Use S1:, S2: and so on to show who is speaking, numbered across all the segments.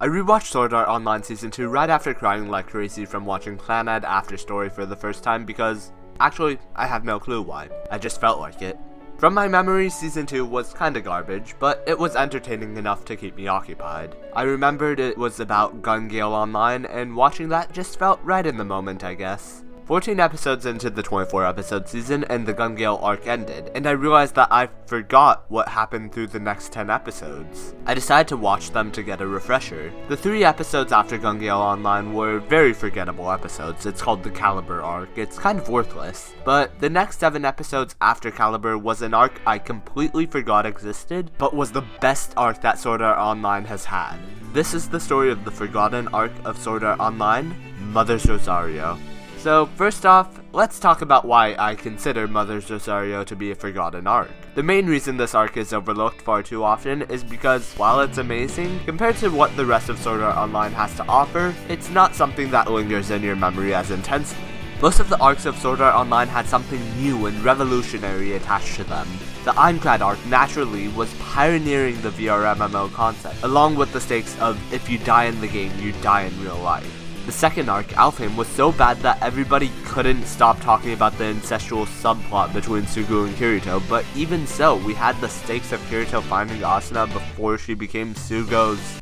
S1: I rewatched Sword Art Online Season 2 right after crying like crazy from watching Clannad After Story for the first time because, actually, I have no clue why. I just felt like it. From my memory, Season 2 was kinda garbage, but it was entertaining enough to keep me occupied. I remembered it was about Gun Gale Online, and watching that just felt right in the moment, I guess. 14 episodes into the 24 episode season and the Gun Gale arc ended, and I realized that I forgot what happened through the next 10 episodes. I decided to watch them to get a refresher. The 3 episodes after Gun Gale Online were very forgettable episodes. It's called the Caliber arc. It's kind of worthless. But the next 7 episodes after Caliber was an arc I completely forgot existed, but was the best arc that Sword Art Online has had. This is the story of the forgotten arc of Sword Art Online, Mother's Rosario. So, first off, let's talk about why I consider Mother's Rosario to be a forgotten arc. The main reason this arc is overlooked far too often is because, while it's amazing, compared to what the rest of Sword Art Online has to offer, it's not something that lingers in your memory as intensely. Most of the arcs of Sword Art Online had something new and revolutionary attached to them. The Aincrad arc naturally was pioneering the VR MMO concept, along with the stakes of if you die in the game, you die in real life. The second arc, Alfheim, was so bad that everybody couldn't stop talking about the incestual subplot between Sugu and Kirito, but even so, we had the stakes of Kirito finding Asuna before she became Sugo's...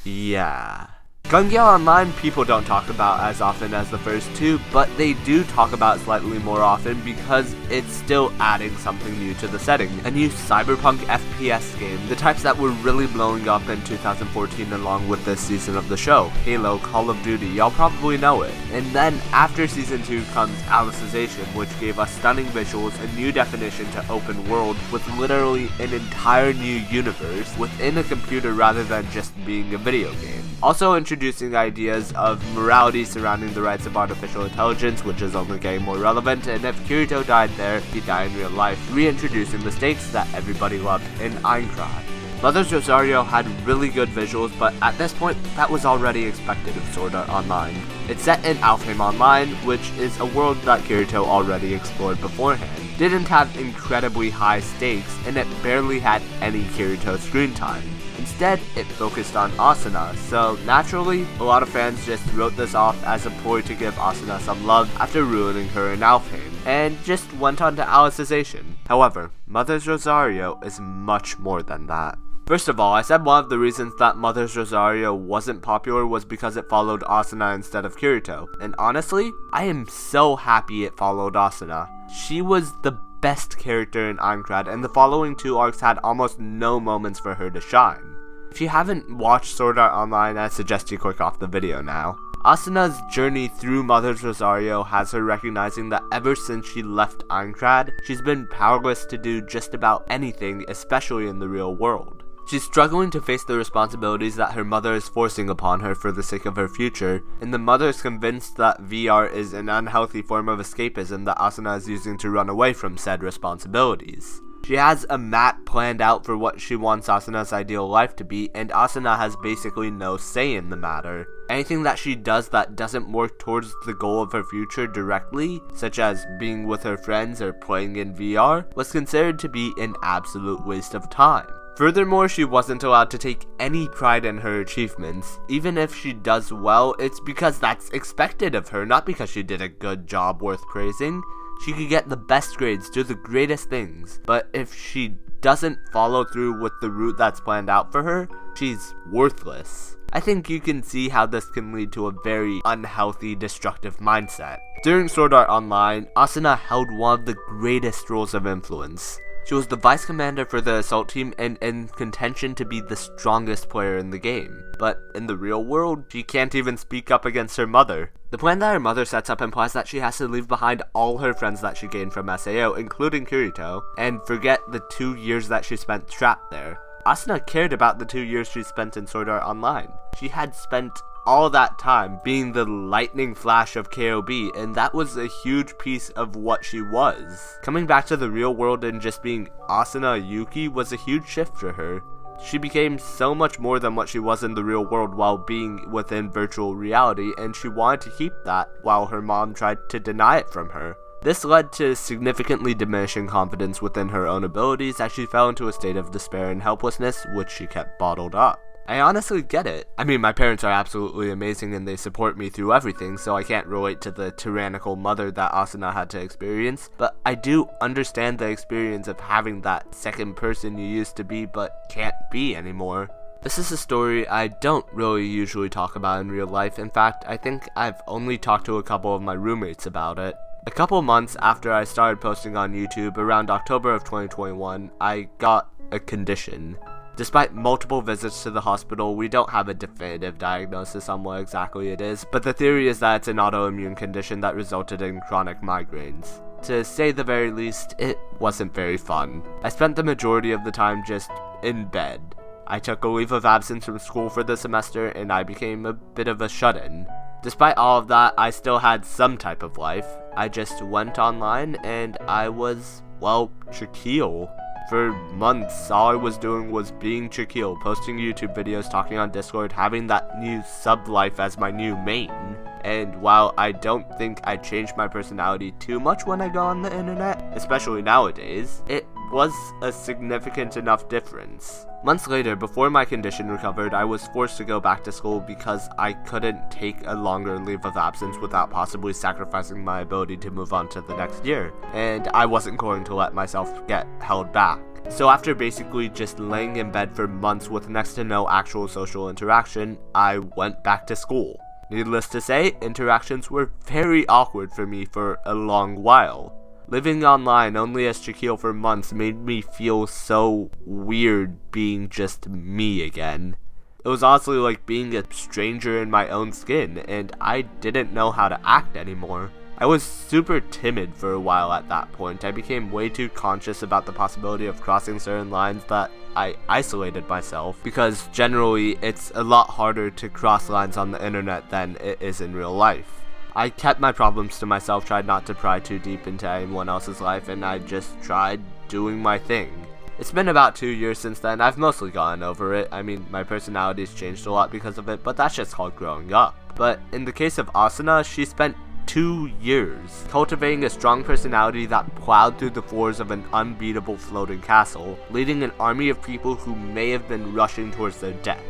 S1: yeah. Gun Gale Online people don't talk about as often as the first two, but they do talk about it slightly more often because it's still adding something new to the setting. A new cyberpunk FPS game, the types that were really blowing up in 2014 along with this season of the show. Halo, Call of Duty, y'all probably know it. And then after Season 2 comes Alicization, which gave us stunning visuals, a new definition to open world with literally an entire new universe within a computer rather than just being a video game. Also introducing ideas of morality surrounding the rights of artificial intelligence, which is only getting more relevant, and if Kirito died there, he'd die in real life, reintroducing the stakes that everybody loved in Aincrad. Mother's Rosario had really good visuals, but at this point, that was already expected of Sword Art Online. It's set in Alfheim Online, which is a world that Kirito already explored beforehand. Didn't have incredibly high stakes, and it barely had any Kirito screen time. Instead, it focused on Asuna, so naturally, a lot of fans just wrote this off as a ploy to give Asuna some love after ruining her in Alfheim, and just went on to Alicization. However, Mother's Rosario is much more than that. First of all, I said one of the reasons that Mother's Rosario wasn't popular was because it followed Asuna instead of Kirito, and honestly, I am so happy it followed Asuna. She was the best character in Aincrad, and the following 2 arcs had almost no moments for her to shine. If you haven't watched Sword Art Online, I suggest you click off the video now. Asuna's journey through Mother's Rosario has her recognizing that ever since she left Aincrad, she's been powerless to do just about anything, especially in the real world. She's struggling to face the responsibilities that her mother is forcing upon her for the sake of her future, and the mother is convinced that VR is an unhealthy form of escapism that Asuna is using to run away from said responsibilities. She has a map planned out for what she wants Asuna's ideal life to be, and Asuna has basically no say in the matter. Anything that she does that doesn't work towards the goal of her future directly, such as being with her friends or playing in VR, was considered to be an absolute waste of time. Furthermore, she wasn't allowed to take any pride in her achievements. Even if she does well, it's because that's expected of her, not because she did a good job worth praising. She could get the best grades, do the greatest things, but if she doesn't follow through with the route that's planned out for her, she's worthless. I think you can see how this can lead to a very unhealthy, destructive mindset. During Sword Art Online, Asuna held one of the greatest roles of influence. She was the vice commander for the assault team and in contention to be the strongest player in the game. But in the real world, she can't even speak up against her mother. The plan that her mother sets up implies that she has to leave behind all her friends that she gained from SAO, including Kirito, and forget the 2 years that she spent trapped there. Asuna cared about the 2 years she spent in Sword Art Online. She had spent all that time being the lightning flash of KOB, and that was a huge piece of what she was. Coming back to the real world and just being Asuna Yuki was a huge shift for her. She became so much more than what she was in the real world while being within virtual reality, and she wanted to keep that while her mom tried to deny it from her. This led to significantly diminishing confidence within her own abilities as she fell into a state of despair and helplessness, which she kept bottled up. I honestly get it. I mean, my parents are absolutely amazing and they support me through everything, so I can't relate to the tyrannical mother that Asuna had to experience, but I do understand the experience of having that second person you used to be but can't be anymore. This is a story I don't really usually talk about in real life. In fact, I think I've only talked to a couple of my roommates about it. A couple months after I started posting on YouTube, around October of 2021, I got a condition. Despite multiple visits to the hospital, we don't have a definitive diagnosis on what exactly it is, but the theory is that it's an autoimmune condition that resulted in chronic migraines. To say the very least, it wasn't very fun. I spent the majority of the time just in bed. I took a leave of absence from school for the semester, and I became a bit of a shut-in. Despite all of that, I still had some type of life. I just went online, and I was, well, Shaquille. For months, all I was doing was being Shaquille, posting YouTube videos, talking on Discord, having that new sub-life as my new main. And while I don't think I changed my personality too much when I got on the internet, especially nowadays, it was a significant enough difference. Months later, before my condition recovered, I was forced to go back to school because I couldn't take a longer leave of absence without possibly sacrificing my ability to move on to the next year, and I wasn't going to let myself get held back. So after basically just laying in bed for months with next to no actual social interaction, I went back to school. Needless to say, interactions were very awkward for me for a long while. Living online only as Shaquille for months made me feel so weird being just me again. It was honestly like being a stranger in my own skin, and I didn't know how to act anymore. I was super timid for a while at that point. I became way too conscious about the possibility of crossing certain lines that I isolated myself, because generally it's a lot harder to cross lines on the internet than it is in real life. I kept my problems to myself, tried not to pry too deep into anyone else's life, and I just tried doing my thing. It's been about 2 years since then. I've mostly gotten over it. I mean, my personality's changed a lot because of it, but that's just called growing up. But in the case of Asuna, she spent 2 years cultivating a strong personality that plowed through the floors of an unbeatable floating castle, leading an army of people who may have been rushing towards their death.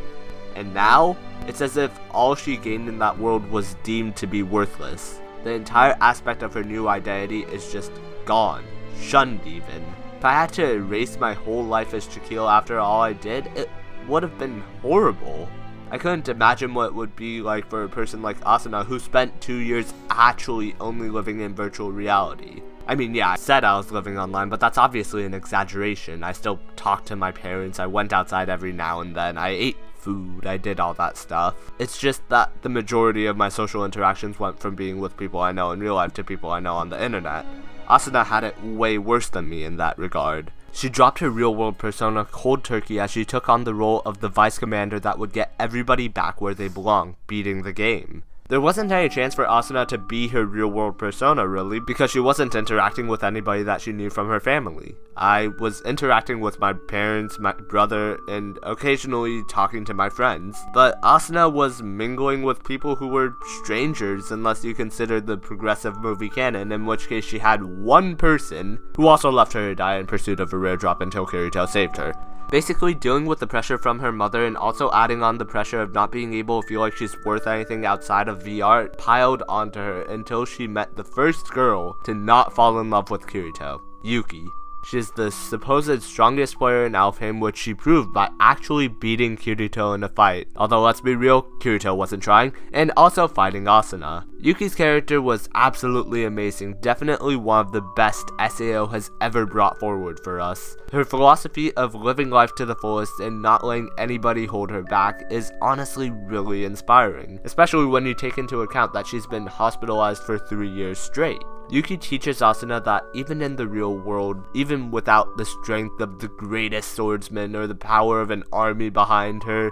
S1: And now, it's as if all she gained in that world was deemed to be worthless. The entire aspect of her new identity is just gone, shunned even. If I had to erase my whole life as Shaquille after all I did, it would have been horrible. I couldn't imagine what it would be like for a person like Asuna who spent 2 years actually only living in virtual reality. I mean, yeah, I said I was living online, but that's obviously an exaggeration. I still talked to my parents, I went outside every now and then, I ate food, I did all that stuff. It's just that the majority of my social interactions went from being with people I know in real life to people I know on the internet. Asuna had it way worse than me in that regard. She dropped her real-world persona cold turkey as she took on the role of the vice commander that would get everybody back where they belong, beating the game. There wasn't any chance for Asuna to be her real-world persona, really, because she wasn't interacting with anybody that she knew from her family. I was interacting with my parents, my brother, and occasionally talking to my friends, but Asuna was mingling with people who were strangers unless you consider the progressive movie canon, in which case she had one person who also left her to die in pursuit of a rare drop until Kirito saved her. Basically dealing with the pressure from her mother and also adding on the pressure of not being able to feel like she's worth anything outside of VR piled onto her until she met the first girl to not fall in love with Kirito, Yuki. She's the supposed strongest player in Alfheim, which she proved by actually beating Kirito in a fight. Although let's be real, Kirito wasn't trying, and also fighting Asuna. Yuki's character was absolutely amazing, definitely one of the best SAO has ever brought forward for us. Her philosophy of living life to the fullest and not letting anybody hold her back is honestly really inspiring, especially when you take into account that she's been hospitalized for 3 years straight. Yuki teaches Asuna that even in the real world, even without the strength of the greatest swordsman or the power of an army behind her,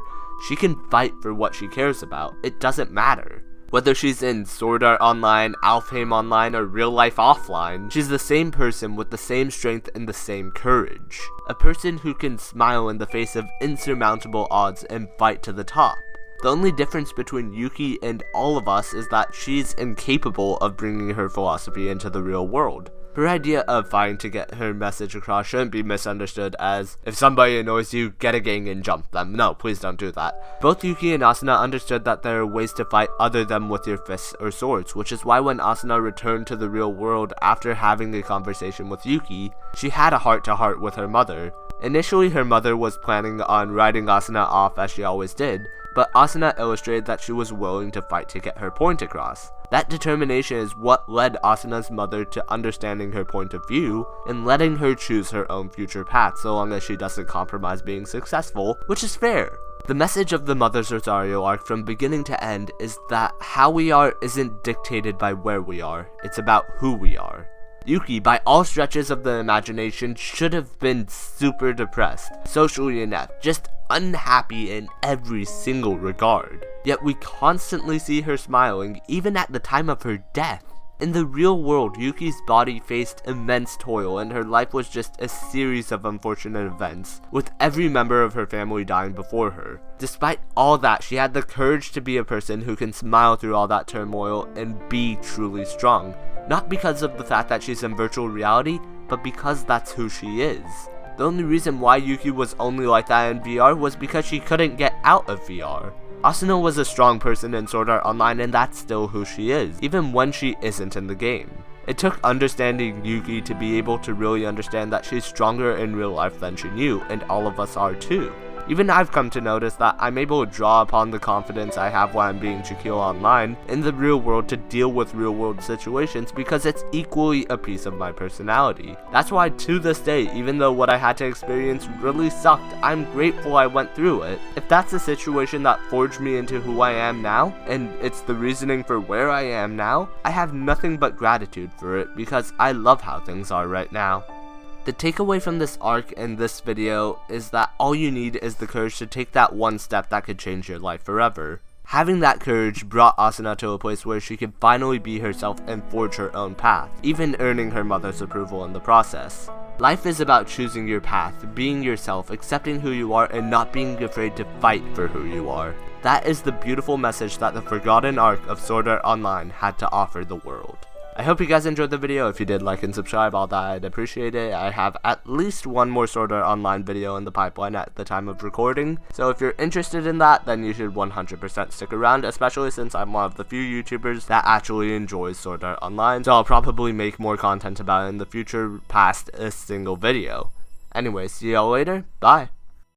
S1: she can fight for what she cares about. It doesn't matter. Whether she's in Sword Art Online, Alfheim Online, or real life offline, she's the same person with the same strength and the same courage. A person who can smile in the face of insurmountable odds and fight to the top. The only difference between Yuki and all of us is that she's incapable of bringing her philosophy into the real world. Her idea of fighting to get her message across shouldn't be misunderstood as, if somebody annoys you, get a gang and jump them. No, please don't do that. Both Yuki and Asuna understood that there are ways to fight other than with your fists or swords, which is why when Asuna returned to the real world after having a conversation with Yuki, she had a heart-to-heart with her mother. Initially, her mother was planning on writing Asuna off as she always did, but Asuna illustrated that she was willing to fight to get her point across. That determination is what led Asuna's mother to understanding her point of view and letting her choose her own future path so long as she doesn't compromise being successful, which is fair. The message of the Mother's Rosario arc from beginning to end is that how we are isn't dictated by where we are, it's about who we are. Yuki, by all stretches of the imagination, should have been super depressed, socially inept, just unhappy in every single regard. Yet we constantly see her smiling, even at the time of her death. In the real world, Yuki's body faced immense toil and her life was just a series of unfortunate events, with every member of her family dying before her. Despite all that, she had the courage to be a person who can smile through all that turmoil and be truly strong. Not because of the fact that she's in virtual reality, but because that's who she is. The only reason why Yuki was only like that in VR was because she couldn't get out of VR. Asuna was a strong person in Sword Art Online and that's still who she is, even when she isn't in the game. It took understanding Yuki to be able to really understand that she's stronger in real life than she knew, and all of us are too. Even I've come to notice that I'm able to draw upon the confidence I have when I'm being Chikyo online in the real world to deal with real world situations because it's equally a piece of my personality. That's why to this day, even though what I had to experience really sucked, I'm grateful I went through it. If that's the situation that forged me into who I am now, and it's the reasoning for where I am now, I have nothing but gratitude for it because I love how things are right now. The takeaway from this arc and this video is that all you need is the courage to take that one step that could change your life forever. Having that courage brought Asuna to a place where she could finally be herself and forge her own path, even earning her mother's approval in the process. Life is about choosing your path, being yourself, accepting who you are, and not being afraid to fight for who you are. That is the beautiful message that the forgotten arc of Sword Art Online had to offer the world. I hope you guys enjoyed the video. If you did, like and subscribe, all that, I'd appreciate it. I have at least one more Sword Art Online video in the pipeline at the time of recording, so if you're interested in that, then you should 100% stick around, especially since I'm one of the few YouTubers that actually enjoys Sword Art Online, so I'll probably make more content about it in the future past a single video. Anyway, see y'all later, bye!